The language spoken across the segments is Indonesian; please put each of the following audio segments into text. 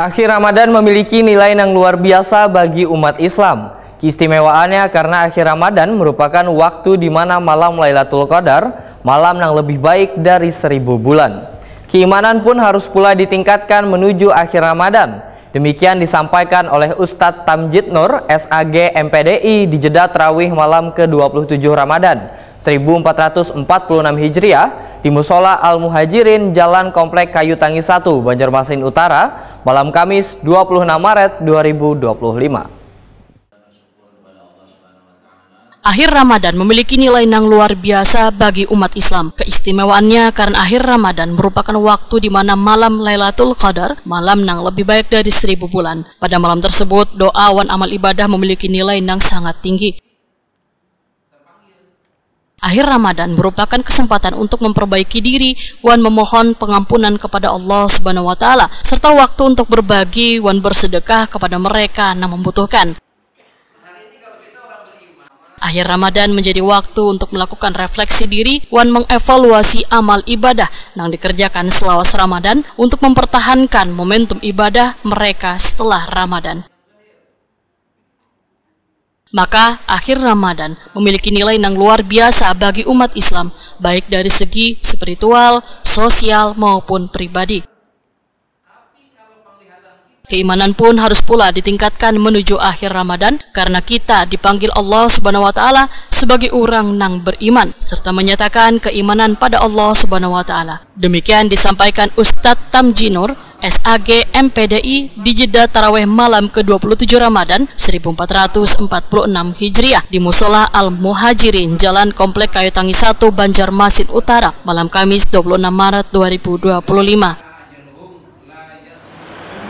Akhir Ramadan memiliki nilai yang luar biasa bagi umat Islam. Keistimewaannya karena akhir Ramadan merupakan waktu di mana malam Lailatul Qadar, malam yang lebih baik dari 1000 bulan. Keimanan pun harus pula ditingkatkan menuju akhir Ramadan. Demikian disampaikan oleh Ustadz Tamjid Nur, SAG MPDI di jeda tarawih malam ke-27 Ramadan 1446 Hijriah di Musola Al-Muhajirin, Jalan Komplek Kayu Tangi 1, Banjarmasin Utara, malam Kamis 26 Maret 2025. Akhir Ramadan memiliki nilai yang luar biasa bagi umat Islam. Keistimewaannya karena akhir Ramadan merupakan waktu di mana malam Lailatul Qadar, malam yang lebih baik dari 1000 bulan. Pada malam tersebut, doa wan amal ibadah memiliki nilai yang sangat tinggi. Akhir Ramadan merupakan kesempatan untuk memperbaiki diri wan memohon pengampunan kepada Allah Subhanahu wa Ta'ala, serta waktu untuk berbagi wan bersedekah kepada mereka yang membutuhkan. Akhir Ramadan menjadi waktu untuk melakukan refleksi diri wan mengevaluasi amal ibadah yang dikerjakan selawas Ramadan untuk mempertahankan momentum ibadah mereka setelah Ramadan. Maka akhir Ramadan memiliki nilai yang luar biasa bagi umat Islam, baik dari segi spiritual, sosial maupun pribadi. Keimanan pun harus pula ditingkatkan menuju akhir Ramadan karena kita dipanggil Allah Subhanahu wa Ta'ala sebagai orang yang beriman serta menyatakan keimanan pada Allah Subhanahu wa Ta'ala. Demikian disampaikan Ustadz Tamjid Nur, SAG MPDI di jeda tarawih malam ke-27 Ramadan 1446 Hijriah di Musola Al-Muhajirin, Jalan Komplek Kayu Tangi 1, Banjarmasin Utara, malam Kamis 26 Maret 2025.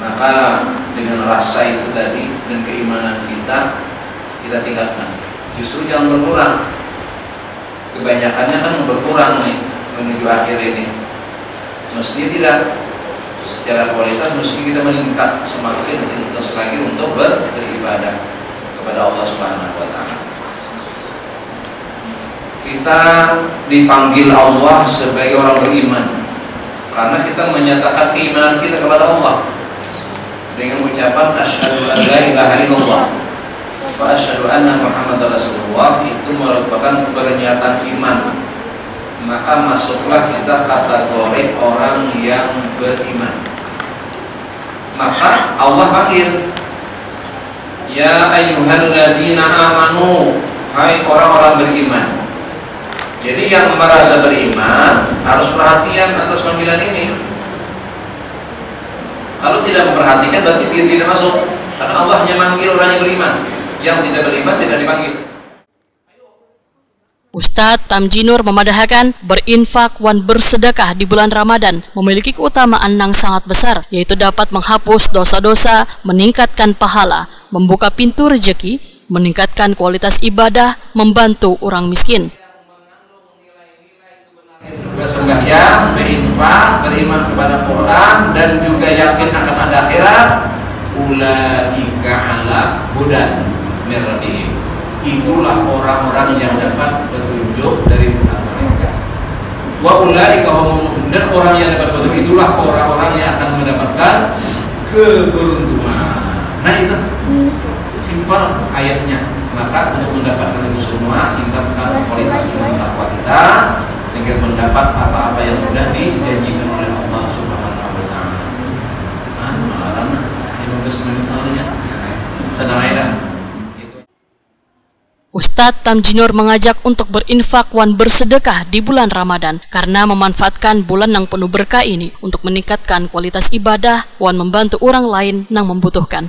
Maka dengan rasa itu tadi dan keimanan kita tingkatkan. Justru jangan berkurang. Kebanyakannya kan berkurang nih menuju akhir ini. Mestinya tidak. Secara kualitas mesti kita meningkat semakin terus lagi untuk beribadah kepada Allah Subhanahu wa Ta'ala. Kita dipanggil Allah sebagai orang beriman karena kita menyatakan keimanan kita kepada Allah dengan ucapan asyhadu an la ilaha illallah wa asyhadu anna Muhammadar Rasulullah. Itu merupakan pernyataan iman. Maka masuklah kita kategori orang yang beriman. Maka Allah panggil, ya ayyuhalladzina amanu, hai orang-orang beriman. Jadi yang merasa beriman harus perhatian atas panggilan ini. Kalau tidak memperhatikan berarti dia tidak masuk, karena Allah hanya manggil orang yang beriman. Yang tidak beriman tidak dipanggil. Ustadz Tamjid Nur memadahkan berinfak wan bersedekah di bulan Ramadan memiliki keutamaan yang sangat besar, yaitu dapat menghapus dosa-dosa, meningkatkan pahala, membuka pintu rezeki, meningkatkan kualitas ibadah, membantu orang miskin. Bersembahyang, berinfak, beriman kepada Quran, dan juga yakin akan ada akhirat. Ulaika ala hudan min rabbihim. Itulah orang-orang yang dapat petunjuk dari Tuhan mereka. Wa ulaika humul, dan orang yang dapat petunjuk itulah orang-orang yang akan mendapatkan keberuntungan. Nah itu simpel ayatnya. Maka untuk mendapatkan itu semua, tingkatkan kualitas iman takwa kita sehingga mendapat apa-apa yang sudah dijanjikan oleh Allah Subhanahu wa Ta'ala. Nah, malarana 15 menit lalunya. Sedang dah. Ustadz Tamjid Nur mengajak untuk berinfak wan bersedekah di bulan Ramadan karena memanfaatkan bulan yang penuh berkah ini untuk meningkatkan kualitas ibadah wan membantu orang lain yang membutuhkan.